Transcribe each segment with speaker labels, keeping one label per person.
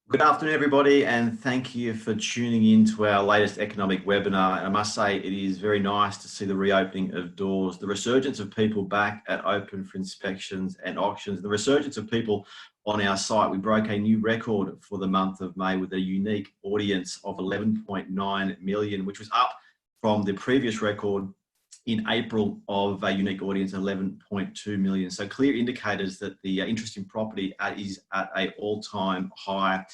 Speaker 1: Good afternoon, everybody, and thank you for tuning in to our latest economic webinar. I must say it is very nice to see the reopening of doors, the resurgence of people back at open for inspections and auctions, the resurgence of people on our site. We broke a new record for the month of May with a unique audience of 11.9 million, which was up from the previous record in April of a unique audience of 11.2 million. So clear indicators that the interest in property is at an all-time high.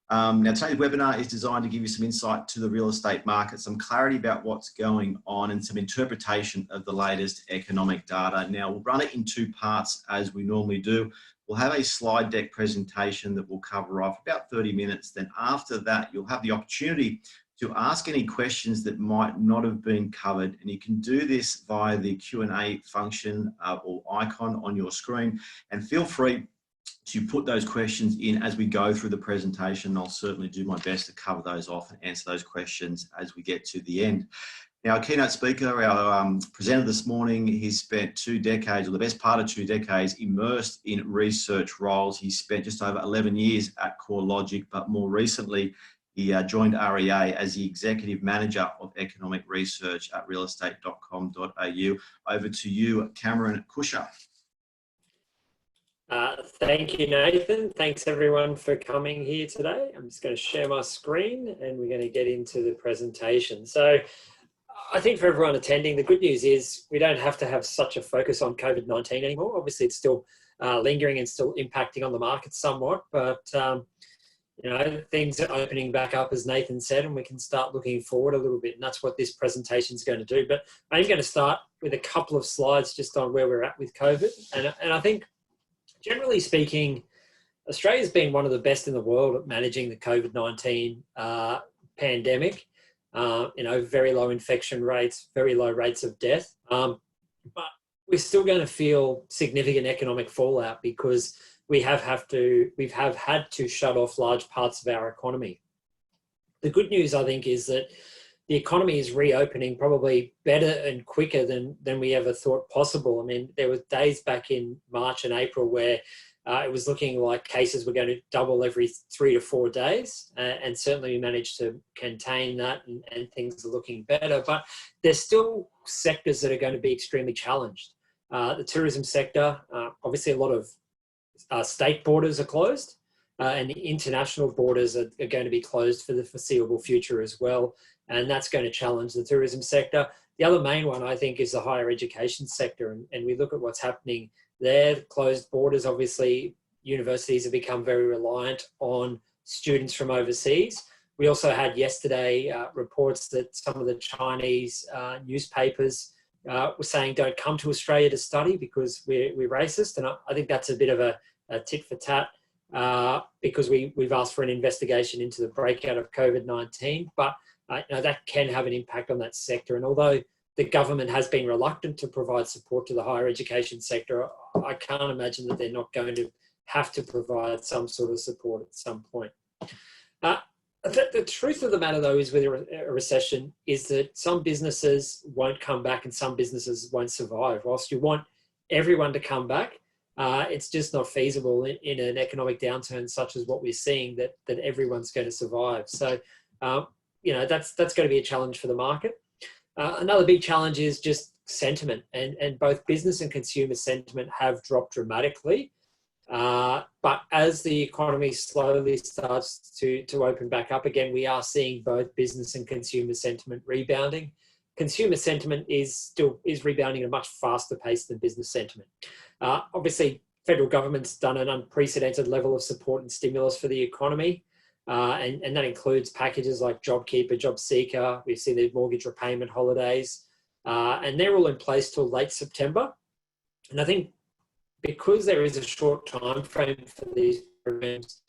Speaker 1: Now today's webinar is designed to give you some insight to the real estate market, some clarity about what's going on and some interpretation of the latest economic data. Now we'll run it in two parts as we normally do. We'll have a slide deck presentation that will cover off about 30 minutes. Then after that, you'll have the opportunity to ask any questions that might not have been covered. And you can do this via the Q&A function or icon on your screen. And feel free to put those questions in as we go through the presentation. I'll certainly do my best to cover those off and answer those questions as we get to the end. Now, our keynote speaker, our presenter this morning, he's spent 2 decades, or the best part of 2 decades, immersed in research roles. He spent just over 11 years at CoreLogic, but more recently, he joined REA as the Executive Manager of Economic Research at realestate.com.au. Over to you, Cameron Kusher.
Speaker 2: Thank you, Nathan. Thanks everyone for coming here today. I'm just going to share my screen and we're going to get into the presentation. So I think for everyone attending, the good news is we don't have to have such a focus on COVID-19 anymore. Obviously, it's still lingering and still impacting on the market somewhat, but you know, things are opening back up, as Nathan said, and we can start looking forward a little bit. And that's what this presentation is going to do. But I'm going to start with a couple of slides just on where we're at with COVID. And I think, generally speaking, Australia's been one of the best in the world at managing the COVID-19 pandemic. You know, very low infection rates, very low rates of death. But we're still going to feel significant economic fallout because we have had to shut off large parts of our economy. The good news, I think, is that the economy is reopening probably better and quicker than we ever thought possible. I mean, there were days back in March and April where it was looking like cases were going to double every 3 to 4 days. And certainly we managed to contain that and things are looking better. But there's still sectors that are going to be extremely challenged. The tourism sector, obviously a lot of state borders are closed and the international borders are going to be closed for the foreseeable future as well. And that's going to challenge the tourism sector. The other main one, I think, is the higher education sector. And we look at what's happening there. Closed borders, obviously, universities have become very reliant on students from overseas. We also had yesterday reports that some of the Chinese newspapers were saying don't come to Australia to study because we're racist. And I think that's a bit of a tit for tat because we've asked for an investigation into the breakout of COVID-19. But you know, that can have an impact on that sector. And although the government has been reluctant to provide support to the higher education sector, I can't imagine that they're not going to have to provide some sort of support at some point. The truth of the matter, though, is with a recession is that some businesses won't come back and some businesses won't survive. Whilst you want everyone to come back, it's just not feasible in an economic downturn such as what we're seeing that everyone's going to survive. So, you know, that's going to be a challenge for the market. Another big challenge is just sentiment, and both business and consumer sentiment have dropped dramatically. But as the economy slowly starts to open back up again, we are seeing both business and consumer sentiment rebounding. Consumer sentiment is rebounding at a much faster pace than business sentiment. Obviously, federal government's done an unprecedented level of support and stimulus for the economy. And that includes packages like JobKeeper, JobSeeker. We've seen the mortgage repayment holidays, and they're all in place till late September. And I think because there is a short time frame for these programs,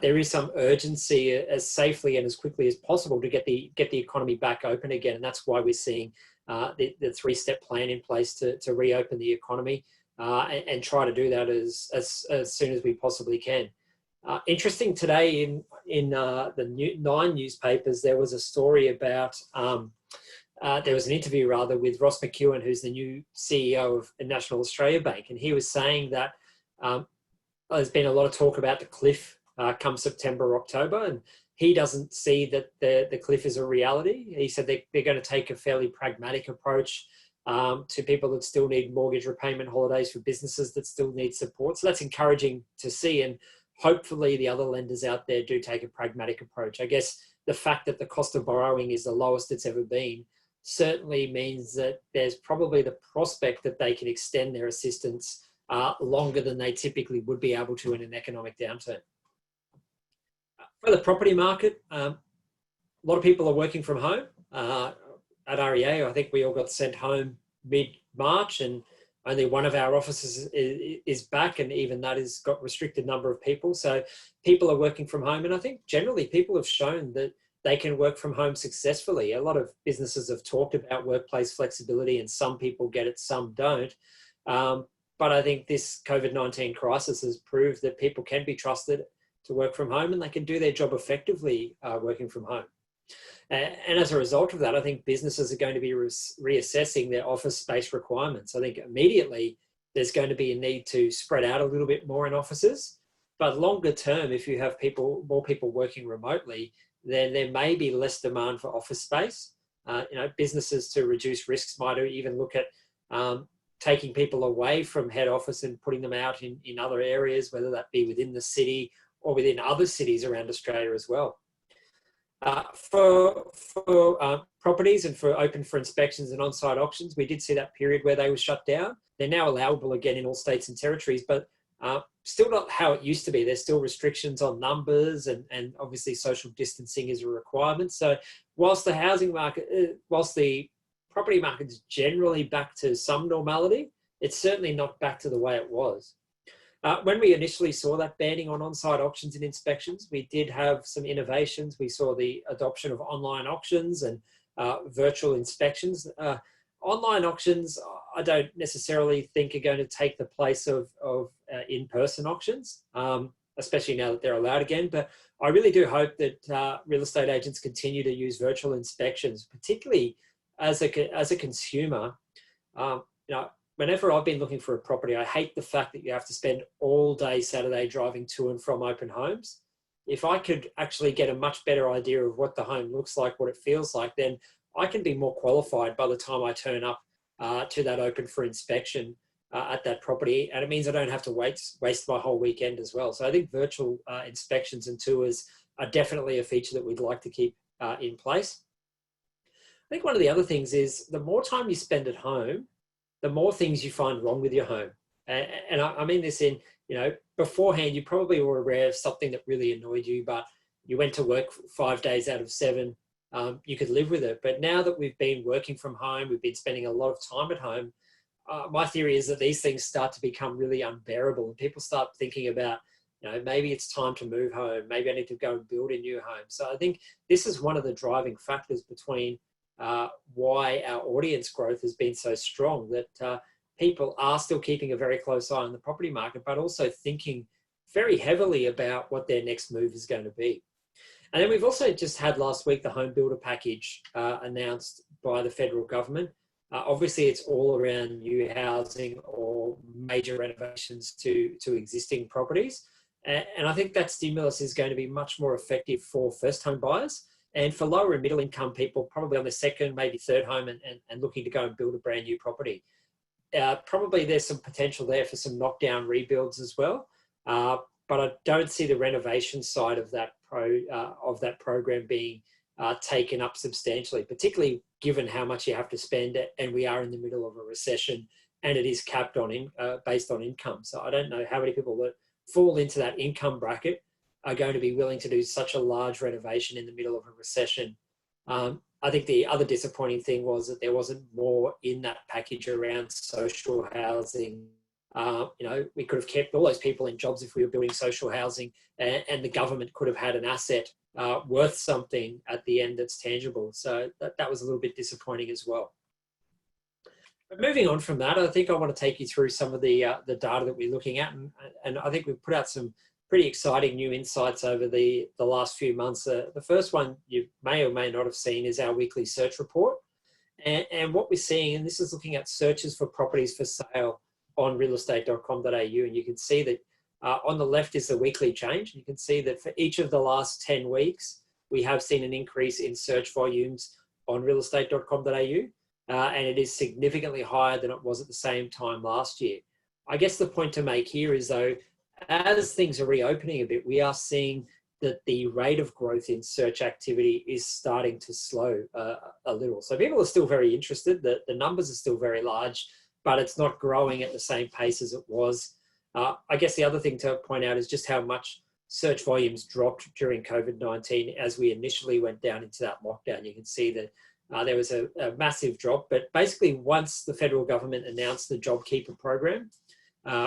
Speaker 2: there is some urgency as safely and as quickly as possible to get the economy back open again. And that's why we're seeing the 3-step plan in place to reopen the economy and try to do that as soon as we possibly can. Interesting today in the 9 newspapers, there was a story about, there was an interview rather with Ross McEwen, who's the new CEO of National Australia Bank. And he was saying that there's been a lot of talk about the cliff come September, October. And he doesn't see that the cliff is a reality. He said they're going to take a fairly pragmatic approach to people that still need mortgage repayment holidays, for businesses that still need support. So that's encouraging to see. And hopefully the other lenders out there do take a pragmatic approach. I guess the fact that the cost of borrowing is the lowest it's ever been certainly means that there's probably the prospect that they can extend their assistance longer than they typically would be able to in an economic downturn. For the property market, a lot of people are working from home. At REA, I think we all got sent home mid-March, and only one of our offices is back, and even that has got restricted number of people. So people are working from home, and I think generally people have shown that they can work from home successfully. A lot of businesses have talked about workplace flexibility, and some people get it, some don't. But I think this COVID-19 crisis has proved that people can be trusted to work from home, and they can do their job effectively working from home. And as a result of that, I think businesses are going to be reassessing their office space requirements. I think immediately there's going to be a need to spread out a little bit more in offices. But longer term, if you have more people working remotely, then there may be less demand for office space. Businesses, to reduce risks, might even look at taking people away from head office and putting them out in other areas, whether that be within the city or within other cities around Australia as well. For properties and for open for inspections and on-site auctions, we did see that period where they were shut down. They're now allowable again in all states and territories, but still not how it used to be. There's still restrictions on numbers, and obviously social distancing is a requirement. So whilst the housing market, whilst the property market is generally back to some normality, it's certainly not back to the way it was. When we initially saw that banning on on-site auctions and inspections, we did have some innovations. We saw the adoption of online auctions and virtual inspections. Online auctions, I don't necessarily think are going to take the place of in-person auctions, especially now that they're allowed again. But I really do hope that real estate agents continue to use virtual inspections, particularly as a consumer. Whenever I've been looking for a property, I hate the fact that you have to spend all day Saturday driving to and from open homes. If I could actually get a much better idea of what the home looks like, what it feels like, then I can be more qualified by the time I turn up to that open for inspection at that property. And it means I don't have to waste my whole weekend as well. So I think virtual inspections and tours are definitely a feature that we'd like to keep in place. I think one of the other things is the more time you spend at home, the more things you find wrong with your home. And I mean this in, beforehand, you probably were aware of something that really annoyed you, but you went to work 5 days out of 7, you could live with it. But now that we've been working from home, we've been spending a lot of time at home, my theory is that these things start to become really unbearable, and people start thinking about, maybe it's time to move home. Maybe I need to go and build a new home. So I think this is one of the driving factors between why our audience growth has been so strong, that people are still keeping a very close eye on the property market, but also thinking very heavily about what their next move is going to be. And then we've also just had last week the home builder package announced by the federal government. Obviously, it's all around new housing or major renovations to existing properties. And I think that stimulus is going to be much more effective for first home buyers. And for lower and middle income people, probably on their second, maybe third home and looking to go and build a brand new property. Probably there's some potential there for some knockdown rebuilds as well. But I don't see the renovation side of that program being taken up substantially, particularly given how much you have to spend, and we are in the middle of a recession, and it is capped on based on income. So I don't know how many people that fall into that income bracket are going to be willing to do such a large renovation in the middle of a recession. I think the other disappointing thing was that there wasn't more in that package around social housing. We could have kept all those people in jobs if we were building social housing, and the government could have had an asset worth something at the end that's tangible. So that was a little bit disappointing as well. But moving on from that, I think I want to take you through some of the data that we're looking at, and I think we've put out some pretty exciting new insights over the last few months. The first one you may or may not have seen is our weekly search report. And what we're seeing, and this is looking at searches for properties for sale on realestate.com.au, and you can see that On the left is the weekly change. You can see that for each of the last 10 weeks, we have seen an increase in search volumes on realestate.com.au, and it is significantly higher than it was at the same time last year. I guess the point to make here is, though, as things are reopening a bit, we are seeing that the rate of growth in search activity is starting to slow a little. So people are still very interested. The numbers are still very large, but it's not growing at the same pace as it was. I guess the other thing to point out is just how much search volumes dropped during COVID-19 as we initially went down into that lockdown. You can see that there was a massive drop, but basically once the federal government announced the JobKeeper program,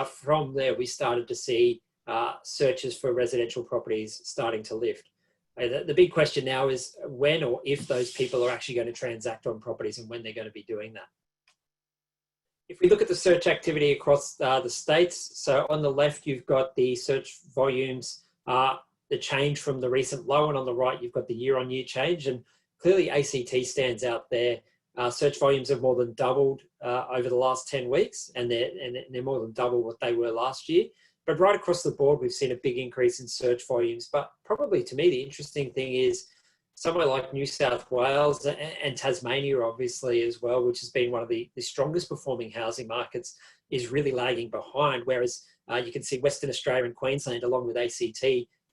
Speaker 2: from there we started to see searches for residential properties starting to lift. The big question now is when or if those people are actually going to transact on properties and when they're going to be doing that. If we look at the search activity across the states, so on the left, you've got the search volumes, the change from the recent low, and on the right, you've got the year-on-year change. And clearly ACT stands out there. Search volumes have more than doubled over the last 10 weeks, and they're more than double what they were last year. But right across the board, we've seen a big increase in search volumes. But probably to me, the interesting thing is somewhere like New South Wales and Tasmania, obviously, as well, which has been one of the strongest performing housing markets, is really lagging behind. Whereas you can see Western Australia and Queensland, along with ACT,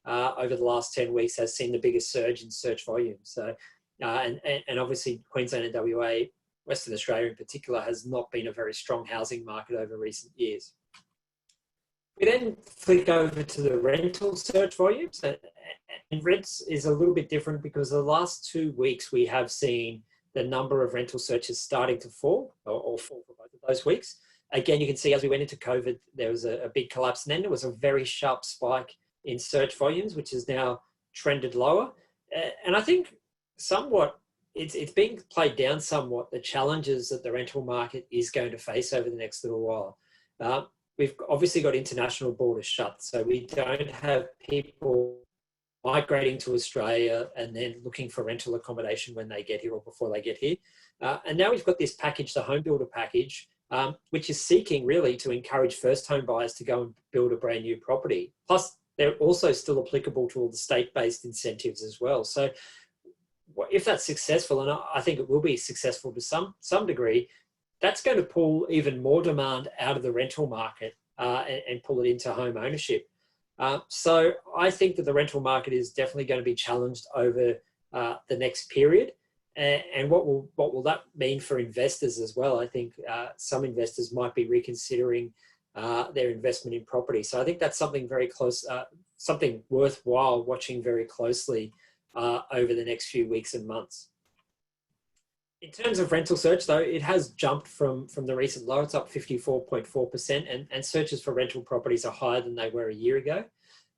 Speaker 2: over the last 10 weeks has seen the biggest surge in search volume. So, and obviously Queensland and WA, Western Australia in particular, has not been a very strong housing market over recent years. We then flick over to the rental search volumes, and rents is a little bit different because the last 2 weeks we have seen the number of rental searches starting to fall, or fall for both of those weeks. Again, you can see as we went into COVID, there was a big collapse, and then there was a very sharp spike in search volumes, which has now trended lower. And I think somewhat it's being played down somewhat, the challenges that the rental market is going to face over the next little while. We've obviously got international borders shut, so we don't have people migrating to Australia and then looking for rental accommodation when they get here or before they get here. And now we've got this package, the home builder package, which is seeking really to encourage first home buyers to go and build a brand new property. Plus, they're also still applicable to all the state-based incentives as well. So if that's successful, and I think it will be successful to some degree, that's going to pull even more demand out of the rental market and pull it into home ownership. So I think that the rental market is definitely going to be challenged over the next period. And what will that mean for investors as well? I think some investors might be reconsidering their investment in property. So I think that's something very close, something worthwhile watching very closely over the next few weeks and months. In terms of rental search, though, it has jumped from the recent low. It's up 54.4%, and searches for rental properties are higher than they were a year ago.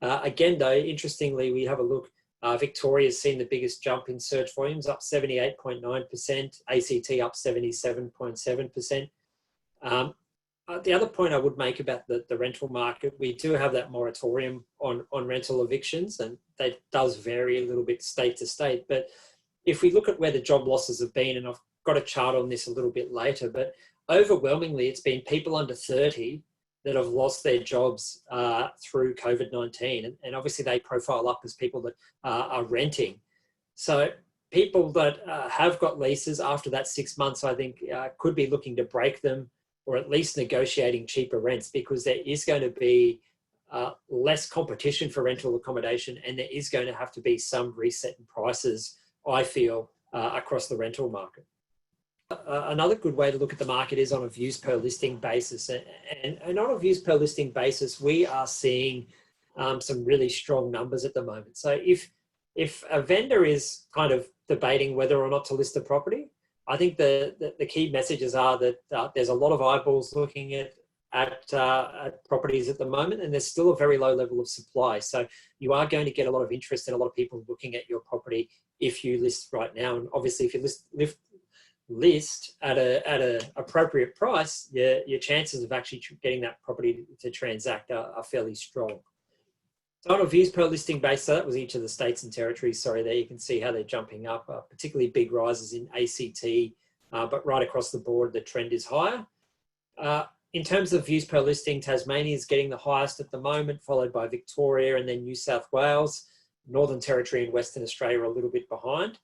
Speaker 2: Again, though, interestingly, we have a look. Victoria's seen the biggest jump in search volumes, up 78.9%, ACT up 77.7%. The other point I would make about the rental market, we do have that moratorium on rental evictions, and that does vary a little bit state to state. But if we look at where the job losses have been, and I've got a chart on this a little bit later, but overwhelmingly it's been people under 30 that have lost their jobs through COVID-19. And obviously they profile up as people that are renting. So people that have got leases after that 6 months, I think could be looking to break them, or at least negotiating cheaper rents, because there is going to be less competition for rental accommodation, and there is going to have to be some reset in prices, I feel, across the rental market. Another good way to look at the market is on a views per listing basis. And on a views per listing basis, we are seeing some really strong numbers at the moment. So if a vendor is kind of debating whether or not to list a property, I think the key messages are that there's a lot of eyeballs looking at properties at the moment, and there's still a very low level of supply. So you are going to get a lot of interest and a lot of people looking at your property if you list right now. And obviously, if you list at a appropriate price, your chances of actually getting that property to transact are fairly strong. So on a views per listing base, so that was each of the states and territories. Sorry, there you can see how they're jumping up, particularly big rises in ACT, but right across the board, the trend is higher. in terms of views per listing, Tasmania is getting the highest at the moment, followed by Victoria and then New South Wales. Northern Territory and Western Australia are a little bit behind.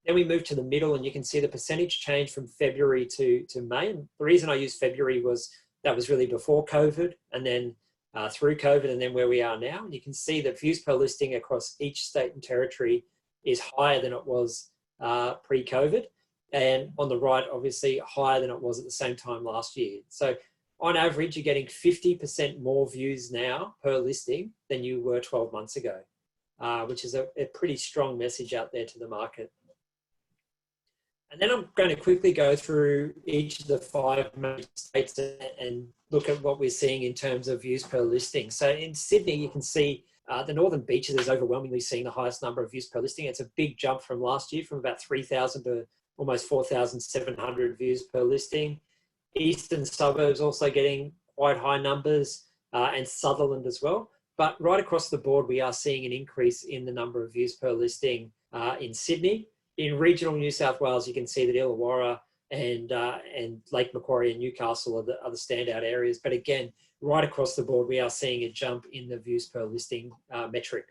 Speaker 2: Then we move to the middle and you can see the percentage change from February to May. And the reason I used February was that was really before COVID and then through COVID and then where we are now. And you can see that views per listing across each state and territory is higher than it was pre-COVID. And on the right, obviously higher than it was at the same time last year. So on average, you're getting 50% more views now per listing than you were 12 months ago, which is a pretty strong message out there to the market. And then I'm going to quickly go through each of the 5 major states and look at what we're seeing in terms of views per listing. So in Sydney, you can see the Northern Beaches is overwhelmingly seeing the highest number of views per listing. It's a big jump from last year, from about 3,000 to almost 4,700 views per listing. Eastern suburbs also getting quite high numbers, and Sutherland as well. But right across the board, we are seeing an increase in the number of views per listing in Sydney. In regional New South Wales, you can see that Illawarra and Lake Macquarie and Newcastle are the standout areas. But again, right across the board, we are seeing a jump in the views per listing metric.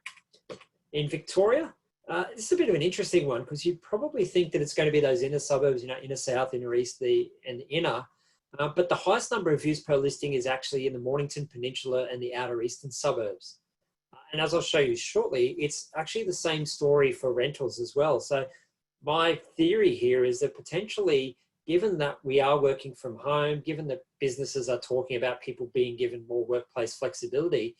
Speaker 2: In Victoria, this is a bit of an interesting one because you'd probably think that it's going to be those inner suburbs, inner south, inner east, and the inner. But the highest number of views per listing is actually in the Mornington Peninsula and the outer eastern suburbs. And as I'll show you shortly, it's actually the same story for rentals as well. So my theory here is that potentially, given that we are working from home, given that businesses are talking about people being given more workplace flexibility,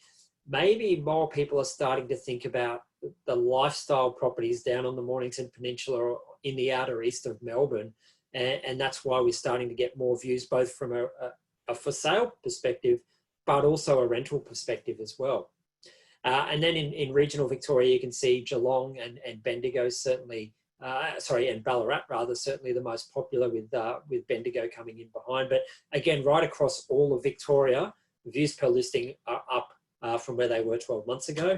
Speaker 2: maybe more people are starting to think about the lifestyle properties down on the Mornington Peninsula or in the outer east of Melbourne. And that's why we're starting to get more views, both from a for sale perspective, but also a rental perspective as well. And then in regional Victoria, you can see Geelong and Bendigo certainly, and Ballarat rather, certainly the most popular with Bendigo coming in behind. But again, right across all of Victoria, views per listing are up from where they were 12 months ago.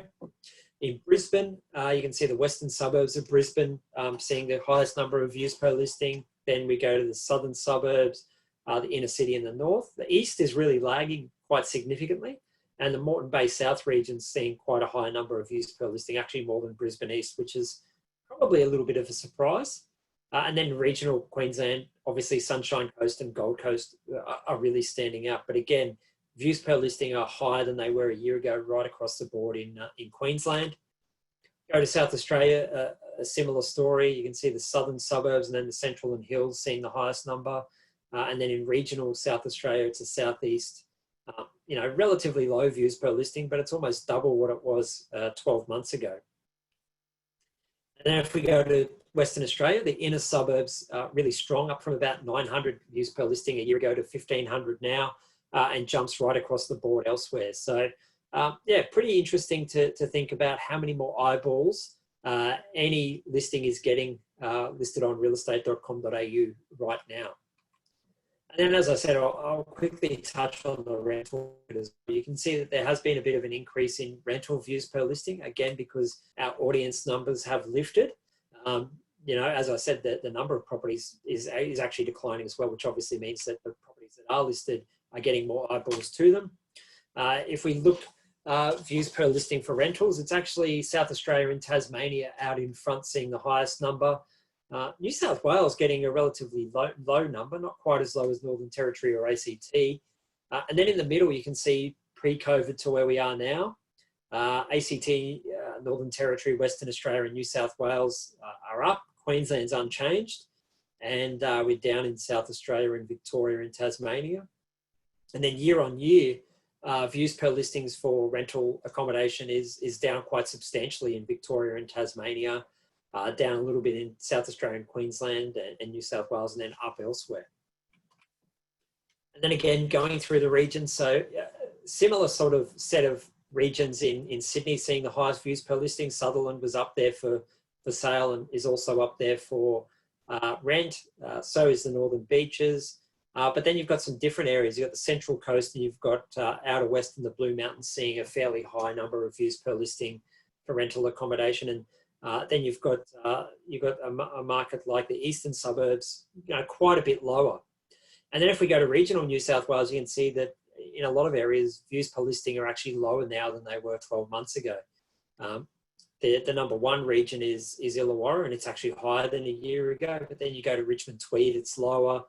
Speaker 2: In Brisbane, you can see the western suburbs of Brisbane seeing the highest number of views per listing. Then we go to the southern suburbs, the inner city in the north. The east is really lagging quite significantly. And the Moreton Bay South region seeing quite a high number of views per listing, actually more than Brisbane East, which is probably a little bit of a surprise. And then regional Queensland, obviously Sunshine Coast and Gold Coast are really standing out. But again, views per listing are higher than they were a year ago, right across the board in Queensland. Go to South Australia, a similar story. You can see the southern suburbs and then the central and hills seeing the highest number. And then in regional South Australia to southeast, relatively low views per listing, but it's almost double what it was 12 months ago. And then if we go to Western Australia, the inner suburbs are really strong, up from about 900 views per listing a year ago to 1,500 now, and jumps right across the board elsewhere. So pretty interesting to think about how many more eyeballs any listing is getting listed on realestate.com.au right now. And then, as I said, I'll quickly touch on the rental as well. You can see that there has been a bit of an increase in rental views per listing, again, because our audience numbers have lifted. As I said, the number of properties is actually declining as well, which obviously means that the properties that are listed are getting more eyeballs to them. If we look views per listing for rentals, it's actually South Australia and Tasmania out in front seeing the highest number. New South Wales getting a relatively low number, not quite as low as Northern Territory or ACT. And then in the middle, you can see pre-COVID to where we are now. ACT, Northern Territory, Western Australia and New South Wales are up. Queensland's unchanged. And we're down in South Australia and Victoria and Tasmania. And then year on year, views per listings for rental accommodation is down quite substantially in Victoria and Tasmania. Down a little bit in South Australia and Queensland and New South Wales, and then up elsewhere. And then again, going through the regions, so similar sort of set of regions in Sydney seeing the highest views per listing. Sutherland was up there for sale and is also up there for rent. So is the Northern Beaches. But then you've got some different areas. You've got the Central Coast and you've got Outer West and the Blue Mountains seeing a fairly high number of views per listing for rental accommodation. And then you've got a market like the eastern suburbs, quite a bit lower. And then if we go to regional New South Wales, you can see that in a lot of areas, views per listing are actually lower now than they were 12 months ago. The number one region is Illawarra, and it's actually higher than a year ago. But then you go to Richmond Tweed, it's lower.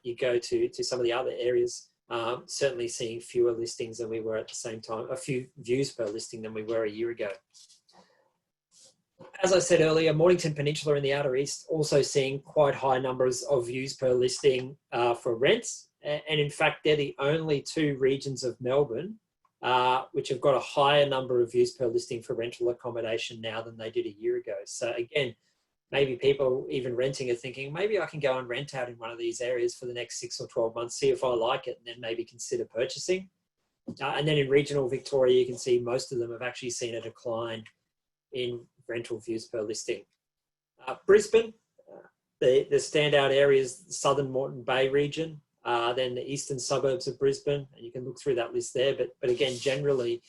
Speaker 2: You go to some of the other areas, certainly seeing fewer listings than we were at the same time, a few views per listing than we were a year ago. As I said earlier, Mornington Peninsula in the Outer East also seeing quite high numbers of views per listing for rents. And in fact, they're the only two regions of Melbourne which have got a higher number of views per listing for rental accommodation now than they did a year ago. So again, maybe people even renting are thinking, maybe I can go and rent out in one of these areas for the next 6 or 12 months, see if I like it, and then maybe consider purchasing. And then in regional Victoria, you can see most of them have actually seen a decline in rental views per listing. Brisbane, the standout areas, the Southern Moreton Bay region, then the eastern suburbs of Brisbane, and you can look through that list there. But again, generally,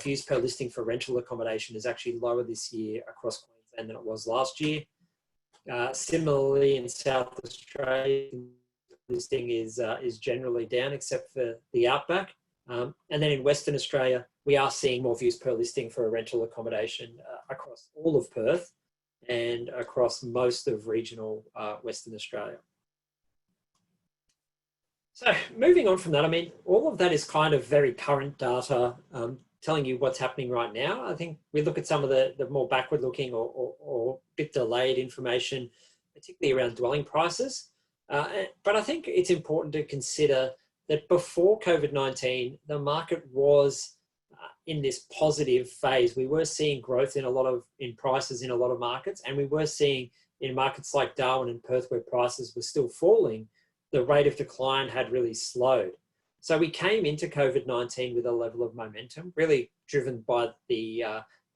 Speaker 2: views per listing for rental accommodation is actually lower this year across Queensland than it was last year. Similarly, in South Australia, listing is generally down, except for the outback. And then in Western Australia, we are seeing more views per listing for a rental accommodation across all of Perth and across most of regional Western Australia. So moving on from that, I mean, all of that is kind of very current data telling you what's happening right now. I think we look at some of the more backward looking or bit delayed information, particularly around dwelling prices. But I think it's important to consider that before COVID-19, the market was in this positive phase. We were seeing growth in prices in a lot of markets, and we were seeing in markets like Darwin and Perth, where prices were still falling, the rate of decline had really slowed. So we came into COVID-19 with a level of momentum, really driven by the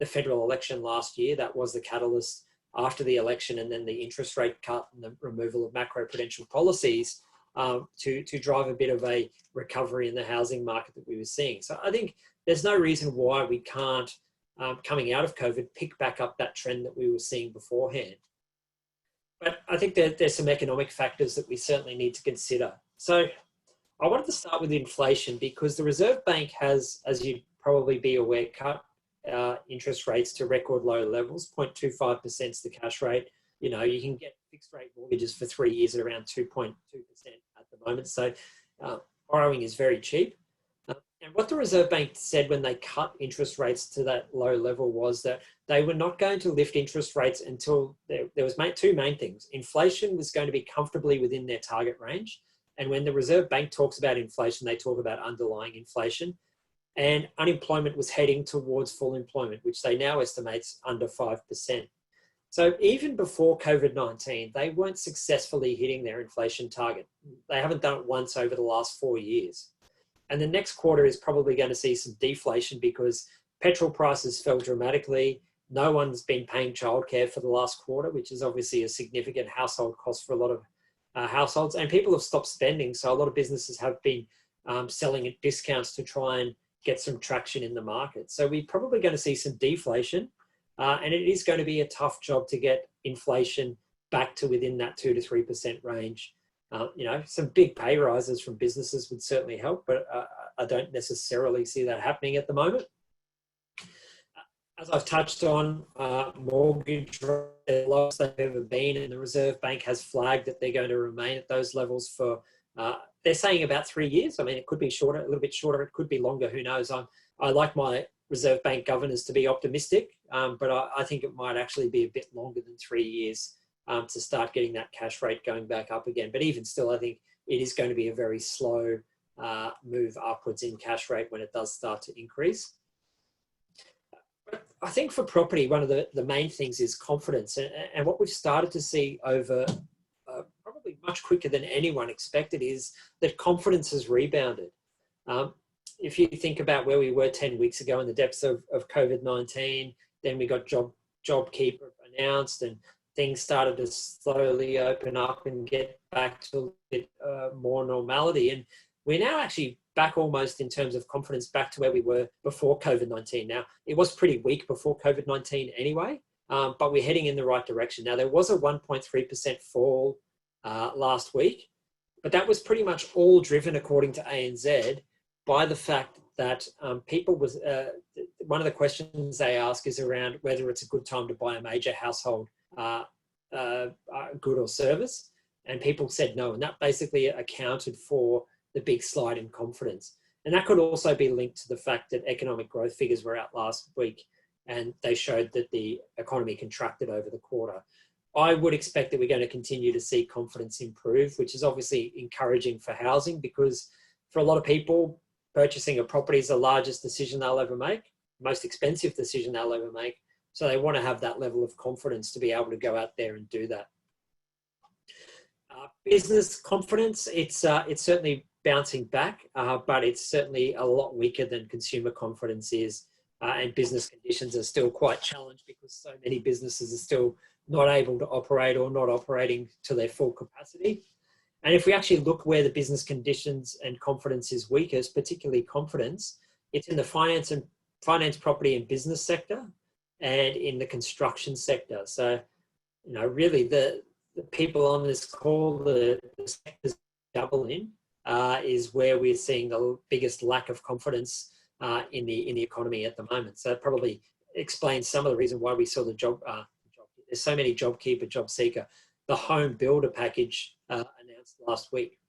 Speaker 2: federal election last year. That was the catalyst after the election, and then the interest rate cut and the removal of macroprudential policies to drive a bit of a recovery in the housing market that we were seeing. So I think there's no reason why we can't, coming out of COVID, pick back up that trend that we were seeing beforehand. But I think that there's some economic factors that we certainly need to consider. So I wanted to start with inflation, because the Reserve Bank has, as you'd probably be aware, cut interest rates to record low levels. 0.25% is the cash rate. You know, you can get fixed rate mortgages for 3 years at around 2.2% at the moment. So borrowing is very cheap. And what the Reserve Bank said when they cut interest rates to that low level was that they were not going to lift interest rates until there was two main things. Inflation was going to be comfortably within their target range. And when the Reserve Bank talks about inflation, they talk about underlying inflation. And unemployment was heading towards full employment, which they now estimate under 5%. So even before COVID-19, they weren't successfully hitting their inflation target. They haven't done it once over the last 4 years. And the next quarter is probably going to see some deflation because petrol prices fell dramatically. No one's been paying childcare for the last quarter, which is obviously a significant household cost for a lot of households. And people have stopped spending. So a lot of businesses have been selling at discounts to try and get some traction in the market. So we're probably going to see some deflation. And it is going to be a tough job to get inflation back to within that 2 to 3% range. You know, some big pay rises from businesses would certainly help, but I don't necessarily see that happening at the moment. As I've touched on, mortgage rates are the lowest they've ever been, and the Reserve Bank has flagged that they're going to remain at those levels for, they're saying about 3 years. I mean, it could be shorter, a little bit shorter, it could be longer, who knows. I like my Reserve Bank governors to be optimistic, but I think it might actually be a bit longer than 3 years to start getting that cash rate going back up again. But even still, I think it is going to be a very slow move upwards in cash rate when it does start to increase. But I think for property, one of the main things is confidence. And what we've started to see over probably much quicker than anyone expected is that confidence has rebounded. If you think about where we were 10 weeks ago in the depths of COVID-19, then we got JobKeeper announced and things started to slowly open up and get back to a bit more normality. And we're now actually back almost in terms of confidence back to where we were before COVID-19. Now, it was pretty weak before COVID-19 anyway, but we're heading in the right direction. Now, there was a 1.3% fall last week, But that was pretty much all driven, according to ANZ, by the fact that one of the questions they ask is around whether it's a good time to buy a major household good or service. And people said no. And that basically accounted for the big slide in confidence. And that could also be linked to the fact that economic growth figures were out last week and they showed that the economy contracted over the quarter. I would expect that we're going to continue to see confidence improve, which is obviously encouraging for housing, because for a lot of people, purchasing a property is the largest decision they'll ever make, most expensive decision they'll ever make. So they want to have that level of confidence to be able to go out there and do that. Business confidence, it's certainly bouncing back, but it's certainly a lot weaker than consumer confidence is. And business conditions are still quite challenged because so many businesses are still not able to operate or not operating to their full capacity. And if we actually look where the business conditions and confidence is weakest, particularly confidence, it's in the finance, property and business sector and in the construction sector. So, really the people on this call, the sectors doubling is where we're seeing the biggest lack of confidence in the economy at the moment. So that probably explains some of the reason why we saw there's so many JobKeeper, JobSeeker, the home builder package announced last week.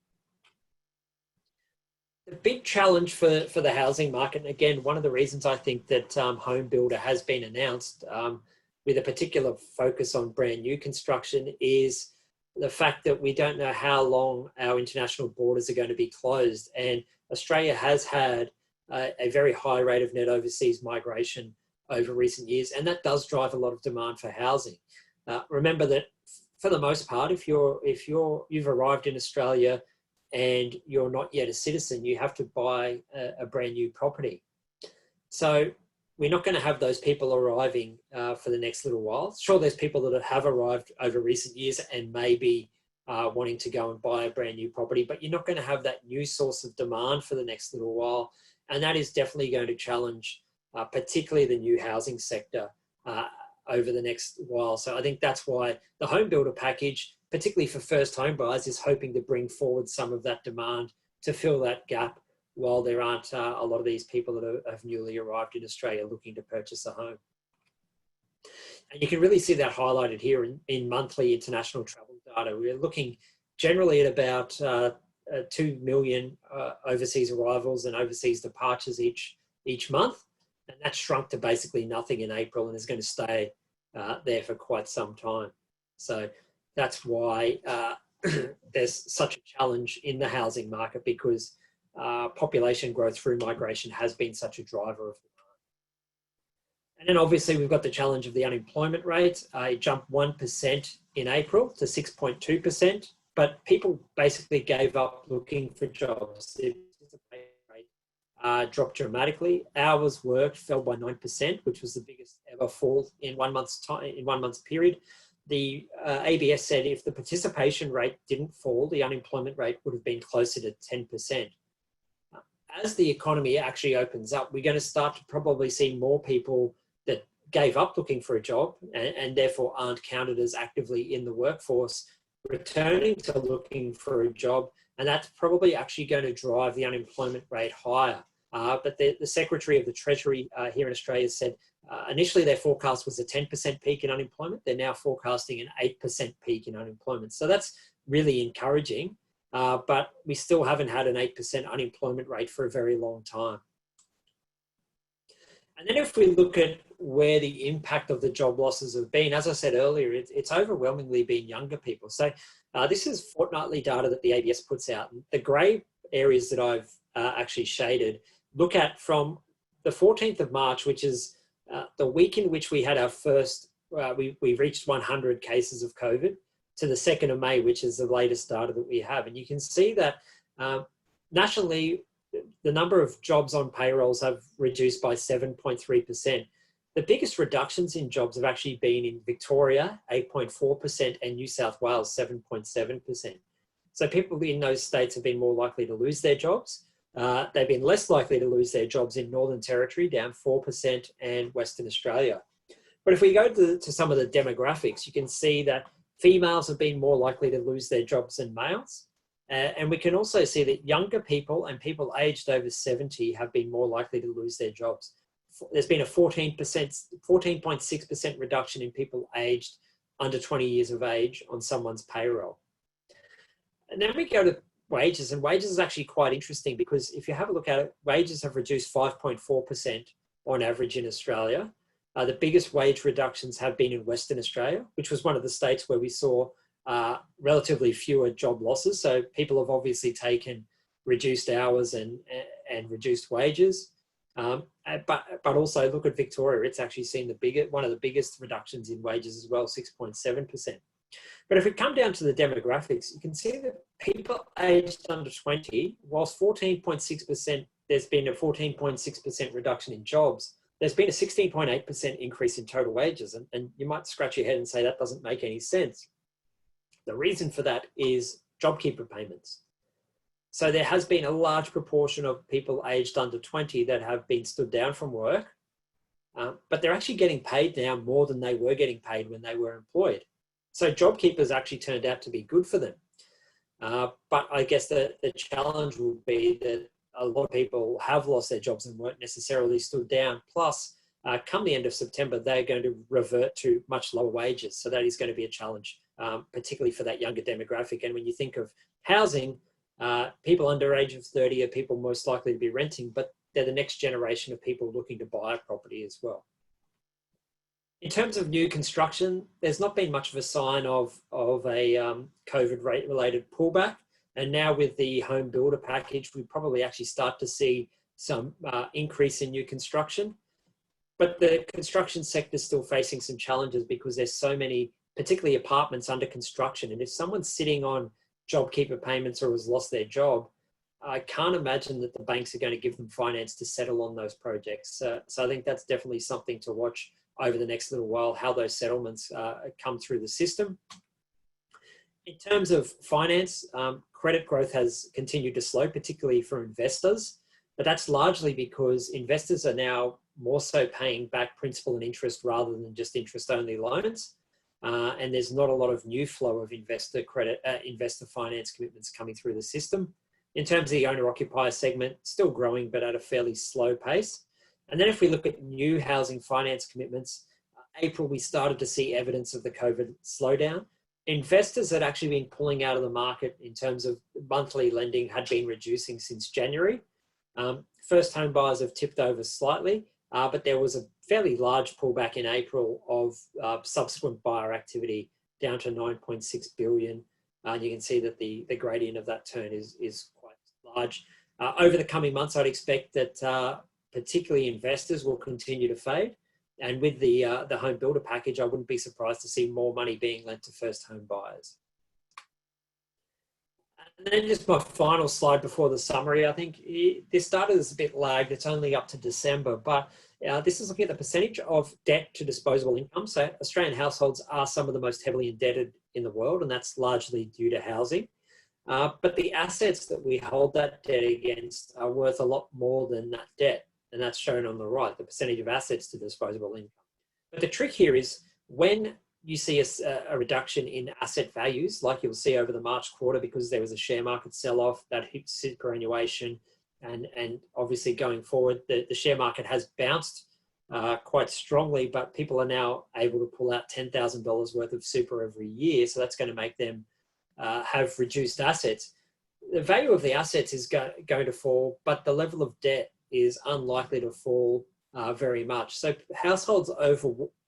Speaker 2: The big challenge for the housing market, and again, one of the reasons I think that home builder has been announced with a particular focus on brand new construction, is the fact that we don't know how long our international borders are going to be closed. And Australia has had a very high rate of net overseas migration over recent years, and that does drive a lot of demand for housing. Remember that for the most part, if you've arrived in Australia and you're not yet a citizen, you have to buy a brand new property. So we're not going to have those people arriving for the next little while. Sure, there's people that have arrived over recent years and maybe wanting to go and buy a brand new property, but you're not going to have that new source of demand for the next little while. And that is definitely going to challenge particularly the new housing sector over the next while. So I think that's why the home builder package, particularly for first home buyers, is hoping to bring forward some of that demand to fill that gap while there aren't a lot of these people that have newly arrived in Australia looking to purchase a home. And you can really see that highlighted here in monthly international travel data. We're looking generally at about 2 million overseas arrivals and overseas departures each month. And that's shrunk to basically nothing in April and is going to stay there for quite some time. So that's why there's such a challenge in the housing market, because population growth through migration has been such a driver of demand. And then obviously we've got the challenge of the unemployment rate. It jumped 1% in April to 6.2%, but people basically gave up looking for jobs. The participation rate dropped dramatically. Hours worked fell by 9%, which was the biggest ever fall in 1 month's time, in 1 month's period. The ABS said if the participation rate didn't fall, the unemployment rate would have been closer to 10%. As the economy actually opens up, we're going to start to probably see more people that gave up looking for a job and therefore aren't counted as actively in the workforce returning to looking for a job. And that's probably actually going to drive the unemployment rate higher. But the Secretary of the Treasury here in Australia said initially their forecast was a 10% peak in unemployment. They're now forecasting an 8% peak in unemployment. So that's really encouraging. But we still haven't had an 8% unemployment rate for a very long time. And then if we look at where the impact of the job losses have been, as I said earlier, it's overwhelmingly been younger people. So this is fortnightly data that the ABS puts out. The grey areas that I've actually shaded look at from the 14th of March, which is the week in which we had our first, we reached 100 cases of COVID, to the 2nd of May, which is the latest data that we have. And you can see that nationally, the number of jobs on payrolls have reduced by 7.3%. The biggest reductions in jobs have actually been in Victoria, 8.4%, and New South Wales, 7.7%. So people in those states have been more likely to lose their jobs. They've been less likely to lose their jobs in Northern Territory, down 4%, and Western Australia. But if we go to some of the demographics, you can see that females have been more likely to lose their jobs than males. And we can also see that younger people and people aged over 70 have been more likely to lose their jobs. There's been a 14.6% reduction in people aged under 20 years of age on someone's payroll. And then we go to wages, and wages is actually quite interesting because if you have a look at it, wages have reduced 5.4% on average in Australia. The biggest wage reductions have been in Western Australia, which was one of the states where we saw relatively fewer job losses. So people have obviously taken reduced hours and reduced wages. But also look at Victoria. It's actually seen one of the biggest reductions in wages as well, 6.7%. But if we come down to the demographics, you can see that people aged under 20, whilst 14.6%, there's been a 14.6% reduction in jobs, there's been a 16.8% increase in total wages. And you might scratch your head and say that doesn't make any sense. The reason for that is JobKeeper payments. So there has been a large proportion of people aged under 20 that have been stood down from work, but they're actually getting paid now more than they were getting paid when they were employed. So JobKeeper's actually turned out to be good for them. But I guess the challenge will be that a lot of people have lost their jobs and weren't necessarily stood down. Plus, come the end of September, they're going to revert to much lower wages. So that is going to be a challenge, particularly for that younger demographic. And when you think of housing, people under age of 30 are people most likely to be renting, but they're the next generation of people looking to buy a property as well. In terms of new construction, there's not been much of a sign of a COVID-related pullback. And now with the home builder package, we probably actually start to see some increase in new construction. But the construction sector is still facing some challenges because there's so many, particularly apartments under construction. And if someone's sitting on JobKeeper payments or has lost their job, I can't imagine that the banks are going to give them finance to settle on those projects. So I think that's definitely something to watch over the next little while, how those settlements come through the system. In terms of finance, credit growth has continued to slow, particularly for investors, but that's largely because investors are now more so paying back principal and interest rather than just interest-only loans. And there's not a lot of new flow of investor finance commitments coming through the system. In terms of the owner-occupier segment, still growing, but at a fairly slow pace. And then if we look at new housing finance commitments, April, we started to see evidence of the COVID slowdown. Investors had actually been pulling out of the market in terms of monthly lending had been reducing since January. First home buyers have tipped over slightly, but there was a fairly large pullback in April of subsequent buyer activity down to 9.6 billion. You can see that the gradient of that turn is quite large. Over the coming months, I'd expect that particularly investors will continue to fade. And with the home builder package, I wouldn't be surprised to see more money being lent to first home buyers. And then just my final slide before the summary. I think this data is a bit lagged. It's only up to December, but this is looking at the percentage of debt to disposable income. So Australian households are some of the most heavily indebted in the world, and that's largely due to housing. But the assets that we hold that debt against are worth a lot more than that debt. And that's shown on the right, the percentage of assets to disposable income. But the trick here is when you see a reduction in asset values, like you'll see over the March quarter, because there was a share market sell-off that hit superannuation, and obviously going forward, the share market has bounced quite strongly, but people are now able to pull out $10,000 worth of super every year. So that's going to make them have reduced assets. The value of the assets is going to fall, but the level of debt is unlikely to fall very much. So households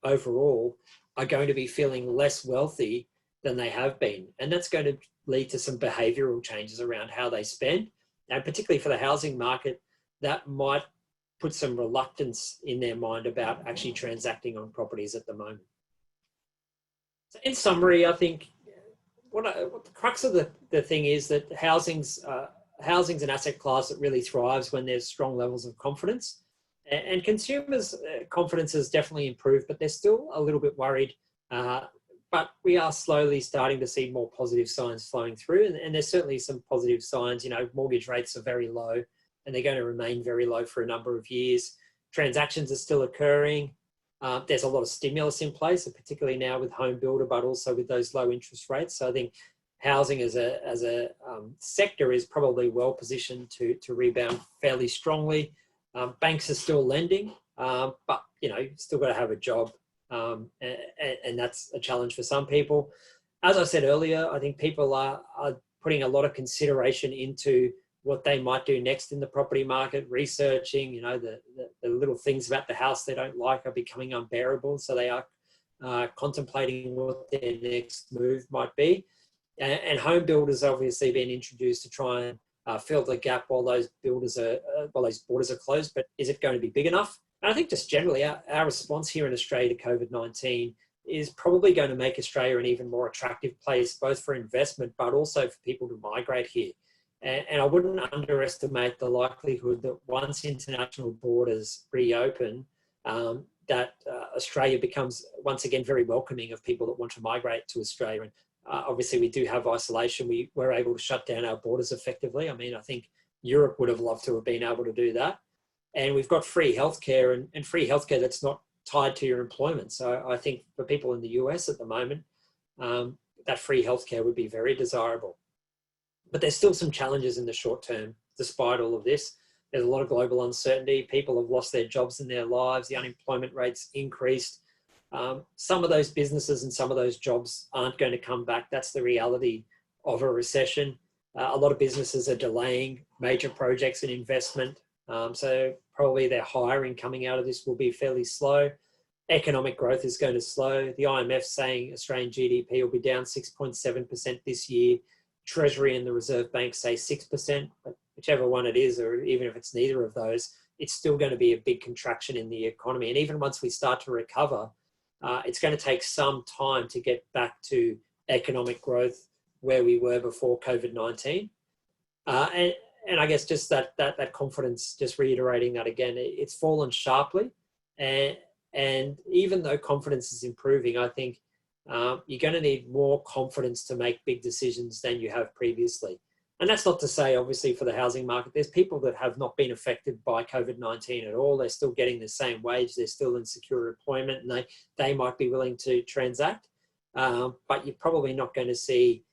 Speaker 2: overall are going to be feeling less wealthy than they have been. And that's going to lead to some behavioural changes around how they spend. And particularly for the housing market, that might put some reluctance in their mind about actually transacting on properties at the moment. So in summary, I think what the crux of the thing is that housing's an asset class that really thrives when there's strong levels of confidence. And consumers' confidence has definitely improved, but they're still a little bit worried. But we are slowly starting to see more positive signs flowing through. And there's certainly some positive signs. You know, mortgage rates are very low and they're going to remain very low for a number of years. Transactions are still occurring. There's a lot of stimulus in place, particularly now with home builder, but also with those low interest rates. So I think housing as a sector is probably well positioned to rebound fairly strongly. Banks are still lending, but still got to have a job, and that's a challenge for some people. As I said earlier, I think people are putting a lot of consideration into what they might do next in the property market, researching, the little things about the house they don't like are becoming unbearable. So they are contemplating what their next move might be. And home builders obviously been introduced to try and fill the gap while those borders are closed. But is it going to be big enough? And I think just generally our response here in Australia to COVID-19 is probably going to make Australia an even more attractive place, both for investment, but also for people to migrate here. And I wouldn't underestimate the likelihood that once international borders reopen, that Australia becomes once again very welcoming of people that want to migrate to Australia. And obviously we do have isolation. We were able to shut down our borders effectively. I mean, I think Europe would have loved to have been able to do that. And we've got free healthcare and free healthcare that's not tied to your employment. So I think for people in the US at the moment, that free healthcare would be very desirable. But there's still some challenges in the short term, despite all of this. There's a lot of global uncertainty. People have lost their jobs in their lives. The unemployment rate's increased. Some of those businesses and some of those jobs aren't going to come back. That's the reality of a recession. A lot of businesses are delaying major projects and investment. So probably their hiring coming out of this will be fairly slow. Economic growth is going to slow. The IMF saying Australian GDP will be down 6.7% this year. Treasury and the Reserve Bank say 6%, but whichever one it is, or even if it's neither of those, it's still going to be a big contraction in the economy. And even once we start to recover, it's going to take some time to get back to economic growth where we were before COVID-19. And I guess just that confidence, just reiterating that again, it's fallen sharply. And even though confidence is improving, I think you're going to need more confidence to make big decisions than you have previously. And that's not to say, obviously, for the housing market, there's people that have not been affected by COVID-19 at all. They're still getting the same wage. They're still in secure employment, and they might be willing to transact. But you're probably not going to see,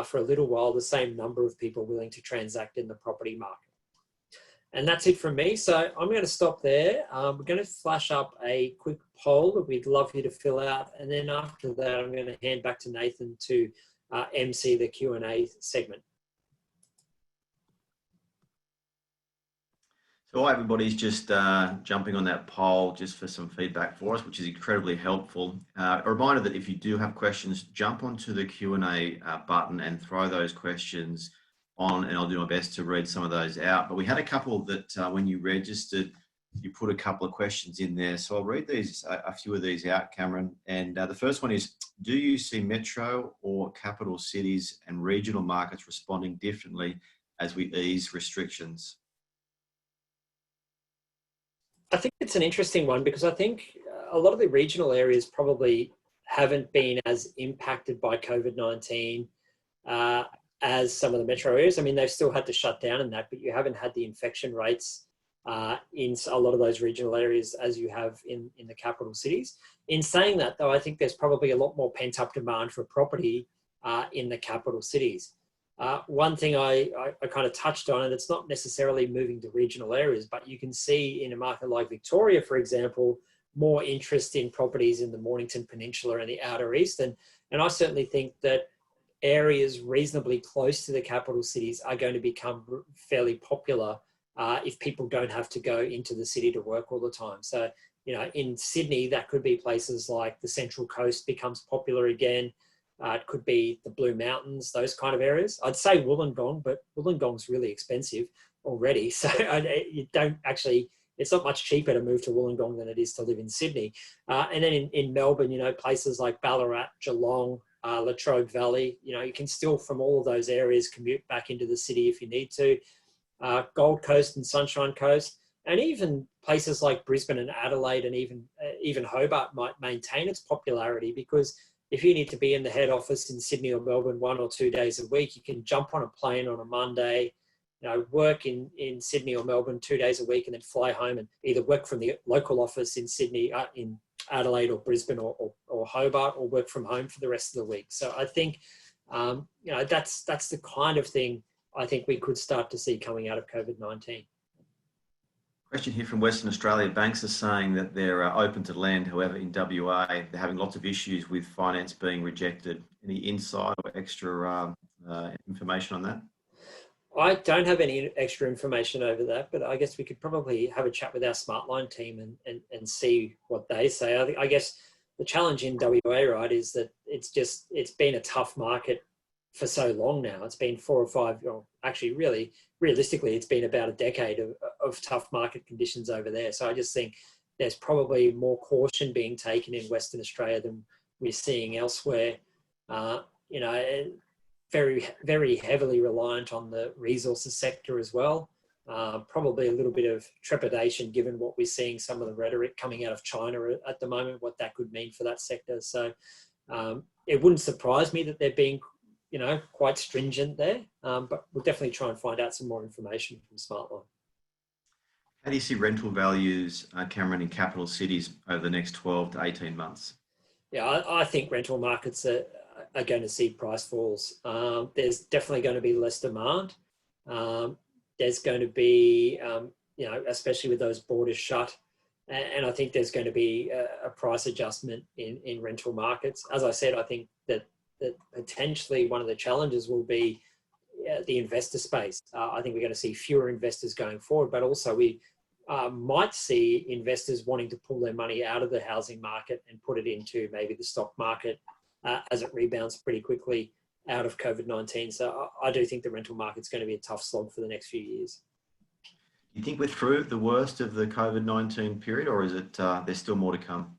Speaker 2: for a little while, the same number of people willing to transact in the property market. And that's it from me. So I'm going to stop there. We're going to flash up a quick poll that we'd love you to fill out. And then after that, I'm going to hand back to Nathan to MC the Q&A segment.
Speaker 1: So while everybody's just jumping on that poll just for some feedback for us, which is incredibly helpful. A reminder that if you do have questions, jump onto the Q&A button and throw those questions on, and I'll do my best to read some of those out. But we had a couple that when you registered, you put a couple of questions in there. So I'll read these, a few of these out, Cameron. And the first one is, do you see metro or capital cities and regional markets responding differently as we ease restrictions?
Speaker 2: I think it's an interesting one because I think a lot of the regional areas probably haven't been as impacted by COVID-19 as some of the metro areas. I mean, they've still had to shut down in that, but you haven't had the infection rates in a lot of those regional areas as you have in the capital cities. In saying that, though, I think there's probably a lot more pent-up demand for property in the capital cities. One thing I kind of touched on, and it's not necessarily moving to regional areas, but you can see in a market like Victoria, for example, more interest in properties in the Mornington Peninsula and the Outer East. And I certainly think that areas reasonably close to the capital cities are going to become fairly popular if people don't have to go into the city to work all the time. So, in Sydney, that could be places like the Central Coast becomes popular again. It could be the Blue Mountains, those kind of areas. I'd say Wollongong, but Wollongong's really expensive already. So it's not much cheaper to move to Wollongong than it is to live in Sydney. And then in Melbourne, places like Ballarat, Geelong, Latrobe Valley, you can still from all of those areas commute back into the city if you need to. Gold Coast and Sunshine Coast, and even places like Brisbane and Adelaide and even Hobart might maintain its popularity because if you need to be in the head office in Sydney or Melbourne 1 or 2 days a week, you can jump on a plane on a Monday, work in Sydney or Melbourne 2 days a week and then fly home and either work from the local office in Sydney, in Adelaide or Brisbane or Hobart, or work from home for the rest of the week. So I think That's the kind of thing I think we could start to see coming out of COVID-19.
Speaker 1: Question here from Western Australia. Banks are saying that they're open to lend. However, in WA, they're having lots of issues with finance being rejected. Any insight or extra information on that?
Speaker 2: I don't have any extra information over that, but I guess we could probably have a chat with our Smartline team and see what they say. I guess the challenge in WA, right, is that it's been a tough market for so long now. It's been 4 or 5, actually really, realistically, it's been about a decade of tough market conditions over there. So I just think there's probably more caution being taken in Western Australia than we're seeing elsewhere. Very, very heavily reliant on the resources sector as well. Probably a little bit of trepidation given what we're seeing, some of the rhetoric coming out of China at the moment, what that could mean for that sector. So it wouldn't surprise me that they're being, quite stringent there, but we'll definitely try and find out some more information from Smartline.
Speaker 1: How do you see rental values, Cameron, in capital cities over the next 12 to 18 months?
Speaker 2: Yeah, I think rental markets are going to see price falls. There's definitely going to be less demand. There's going to be, especially with those borders shut, and I think there's going to be a price adjustment in rental markets. As I said, I think that potentially one of the challenges will be the investor space. I think we're going to see fewer investors going forward, but also we might see investors wanting to pull their money out of the housing market and put it into maybe the stock market as it rebounds pretty quickly out of COVID-19. So I do think the rental market's going to be a tough slog for the next few years.
Speaker 1: Do you think we're through the worst of the COVID-19 period, or is it there's still more to come?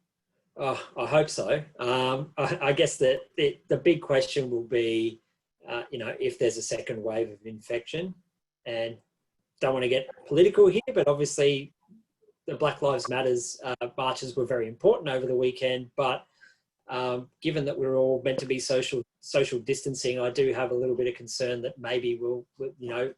Speaker 2: I hope so. I guess the big question will be, if there's a second wave of infection, and don't want to get political here, but obviously the Black Lives Matters marches were very important over the weekend, but given that we're all meant to be social distancing, I do have a little bit of concern that maybe we'll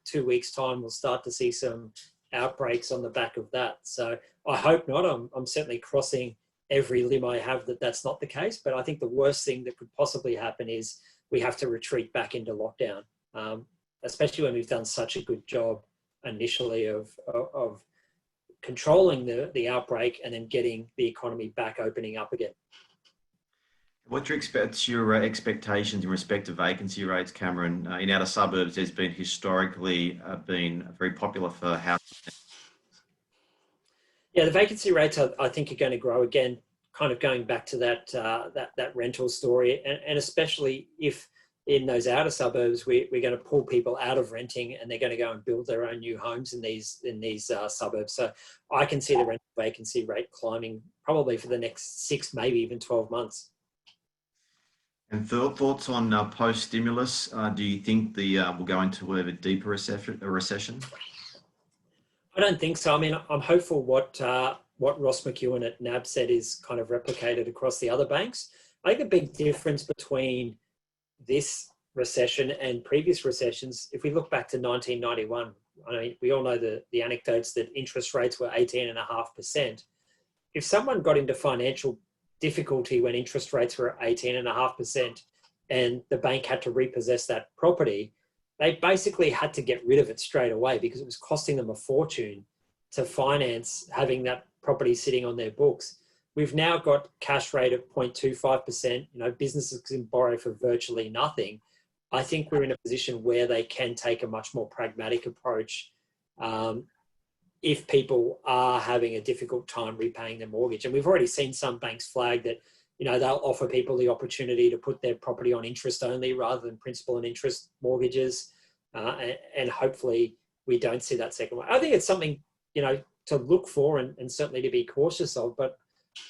Speaker 2: 2 weeks time, we'll start to see some outbreaks on the back of that. So I hope not. I'm certainly crossing every limb I have that that's not the case, but I think the worst thing that could possibly happen is we have to retreat back into lockdown, especially when we've done such a good job initially of controlling the outbreak and then getting the economy back opening up again.
Speaker 1: What's your expectations in respect to vacancy rates, Cameron? In outer suburbs, there's been historically been very popular for housing.
Speaker 2: Yeah, the vacancy rates I think are going to grow again, kind of going back to that rental story, and especially if in those outer suburbs we're going to pull people out of renting and they're going to go and build their own new homes in these suburbs. So I can see the rental vacancy rate climbing probably for the next 6, maybe even 12 months.
Speaker 1: And thoughts on post-stimulus? Do you think we'll go into a deeper recession?
Speaker 2: I don't think so. I mean, I'm hopeful what Ross McEwen at NAB said is kind of replicated across the other banks. I think the big difference between this recession and previous recessions, if we look back to 1991, I mean, we all know the anecdotes that interest rates were 18.5%. If someone got into financial difficulty when interest rates were 18.5% and the bank had to repossess that property, they basically had to get rid of it straight away because it was costing them a fortune to finance having that property sitting on their books. We've now got cash rate of 0.25%. Businesses can borrow for virtually nothing. I think we're in a position where they can take a much more pragmatic approach if people are having a difficult time repaying their mortgage. And we've already seen some banks flag that, they'll offer people the opportunity to put their property on interest only rather than principal and interest mortgages. And hopefully we don't see that second one. I think it's something, to look for and certainly to be cautious of, but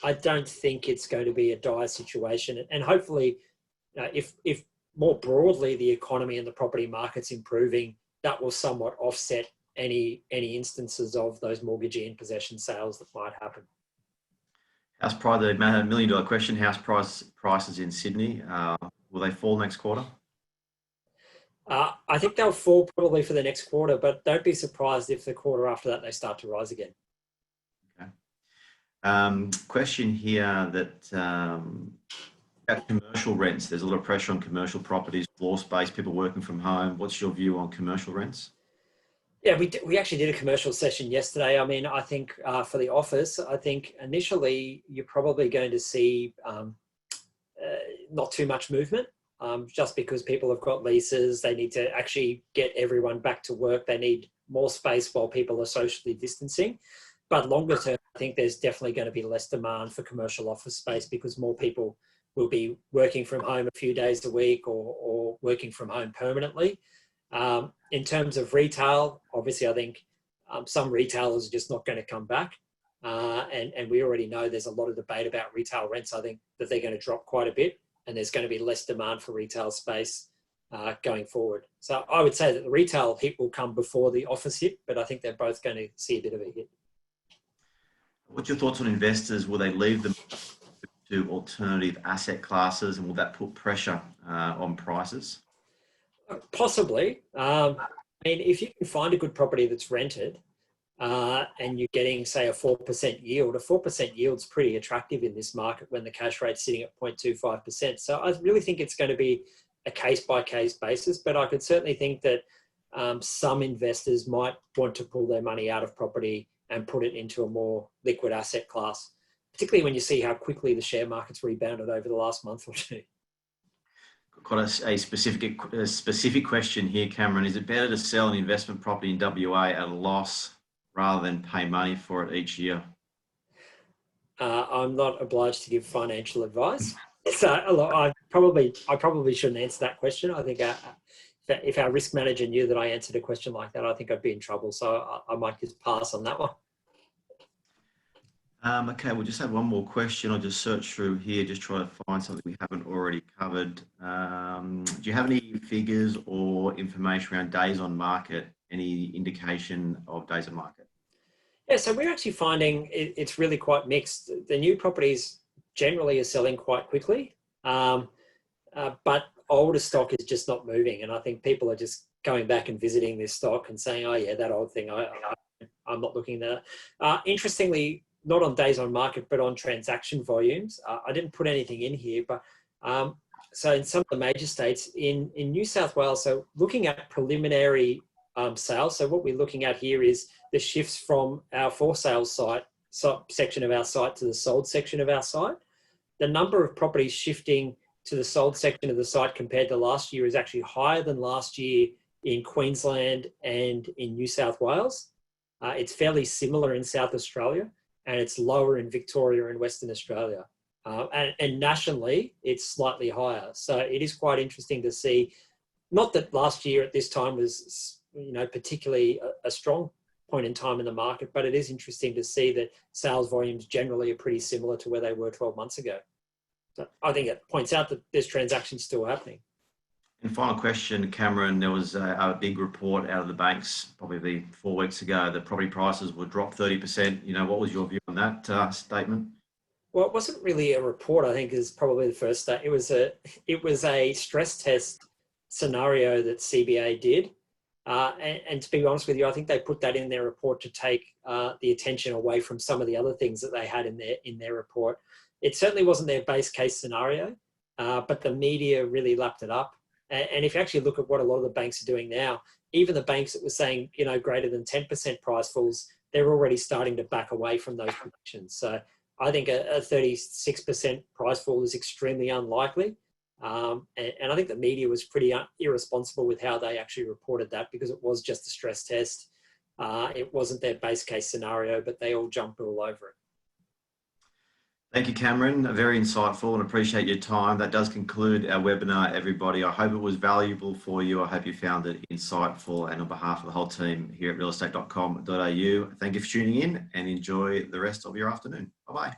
Speaker 2: I don't think it's going to be a dire situation. And hopefully, if more broadly the economy and the property market's improving, that will somewhat offset any instances of those mortgagee in possession sales that might happen.
Speaker 1: House price, the $1 million question, house prices in Sydney, will they fall next quarter?
Speaker 2: I think they'll fall probably for the next quarter, but don't be surprised if the quarter after that they start to rise again.
Speaker 1: Okay. Question here that About commercial rents, there's a lot of pressure on commercial properties, floor space, people working from home. What's your view on commercial rents?
Speaker 2: Yeah, we actually did a commercial session yesterday. I mean, I think for the office, I think initially you're probably going to see not too much movement, just because people have got leases. They need to actually get everyone back to work. They need more space while people are socially distancing. But longer term, I think there's definitely going to be less demand for commercial office space because more people will be working from home a few days a week or working from home permanently. In terms of retail, obviously, I think some retailers are just not going to come back. And we already know there's a lot of debate about retail rents. I think that they're going to drop quite a bit and there's going to be less demand for retail space going forward. So I would say that the retail hit will come before the office hit, but I think they're both going to see a bit of a hit.
Speaker 1: What's your thoughts on investors? Will they leave them to alternative asset classes, and will that put pressure on prices?
Speaker 2: Possibly. I mean, if you can find a good property that's rented and you're getting, say, a 4% yield, a 4% yield's pretty attractive in this market when the cash rate's sitting at 0.25%. So I really think it's going to be a case-by-case basis, but I could certainly think that some investors might want to pull their money out of property and put it into a more liquid asset class, particularly when you see how quickly the share market's rebounded over the last month or two.
Speaker 1: Quite a specific question here, Cameron. Is it better to sell an investment property in WA at a loss rather than pay money for it each year?
Speaker 2: I'm not obliged to give financial advice, so I probably shouldn't answer that question. I think if our risk manager knew that I answered a question like that, I think I'd be in trouble. So I might just pass on that one.
Speaker 1: Okay, we'll just have one more question. I'll just search through here, just try to find something we haven't already covered. Do you have any figures or information around days on market? Any indication of days on market?
Speaker 2: Yeah, so we're actually finding it's really quite mixed. The new properties generally are selling quite quickly, but older stock is just not moving. And I think people are just going back and visiting this stock and saying, oh yeah, that old thing, I'm not looking at that. Interestingly, not on days on market, but on transaction volumes. I didn't put anything in here, but so in some of the major states in New South Wales, so looking at preliminary sales. So what we're looking at here is the shifts from our for sale section of our site to the sold section of our site. The number of properties shifting to the sold section of the site compared to last year is actually higher than last year in Queensland and in New South Wales. It's fairly similar in South Australia, and it's lower in Victoria and Western Australia. And nationally, it's slightly higher. So it is quite interesting to see, not that last year at this time was, particularly a strong point in time in the market, but it is interesting to see that sales volumes generally are pretty similar to where they were 12 months ago. So I think it points out that there's transactions still happening.
Speaker 1: And final question, Cameron, there was a big report out of the banks probably 4 weeks ago that property prices would drop 30%. What was your view on that statement?
Speaker 2: Well, it wasn't really a report, I think, is probably the first step. It was a stress test scenario that CBA did. And to be honest with you, I think they put that in their report to take the attention away from some of the other things that they had in their report. It certainly wasn't their base case scenario, but the media really lapped it up. And if you actually look at what a lot of the banks are doing now, even the banks that were saying, greater than 10% price falls, they're already starting to back away from those predictions. So I think a 36% price fall is extremely unlikely. And I think the media was pretty irresponsible with how they actually reported that, because it was just a stress test. It wasn't their base case scenario, but they all jumped all over it.
Speaker 1: Thank you, Cameron. Very insightful, and appreciate your time. That does conclude our webinar, everybody. I hope it was valuable for you. I hope you found it insightful, and on behalf of the whole team here at realestate.com.au, thank you for tuning in and enjoy the rest of your afternoon. Bye-bye.